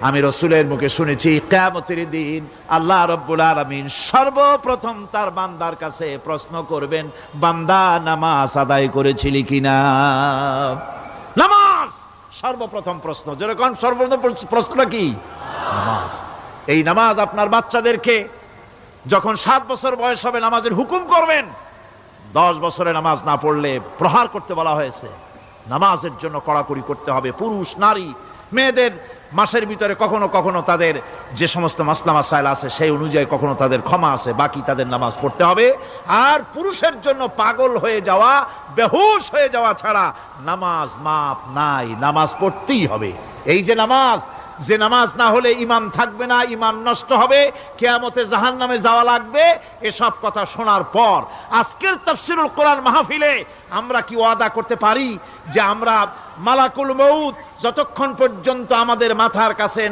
আমি রাসূলের মুখে শুনেছি কিয়ামতের দিন আল্লাহ রাব্বুল আলামিন সর্বপ্রথম তার বান্দার কাছে প্রশ্ন করবেন, বান্দা নামাজ আদায় করেছিলি কিনা? নামাজ সর্বপ্রথম প্রশ্ন। যেরকম সর্বপ্রথম প্রশ্নটা কি? নামাজ। এই নামাজ আপনার বাচ্চাদেরকে যখন 7 বছর বয়স হবে নামাজের হুকুম করবেন। 10 বছরে নামাজ না পড়লে প্রহার করতে বলা হয়েছে। নামাজের জন্য কড়াকড়ি করতে হবে। পুরুষ নারী মেয়েদের মাসের ভিতরে কখনো কখনো তাদের যে সমস্ত মাসলা মাসাইল আছে সেই অনুযায়ী কখনো তাদের ক্ষমা আছে, বাকি তাদের নামাজ পড়তে হবে। আর পুরুষের জন্য পাগল হয়ে যাওয়া, বেহুশ হয়ে যাওয়া ছাড়া নামাজ মাপ নাই, নামাজ পড়তেই হবে। এই যে নামাজ না হলে ঈমান থাকবে না, ঈমান নষ্ট হবে, কিয়ামতে জাহান্নামে যাওয়া লাগবে। এসব কথা শোনার পর আজকের তাফসীরুল কোরআন মাহফিলে আমরা কি ওয়াদা করতে পারি যে আমরা মালাকুল মউত যতক্ষণ পর্যন্ত আমাদের মাথার কাছে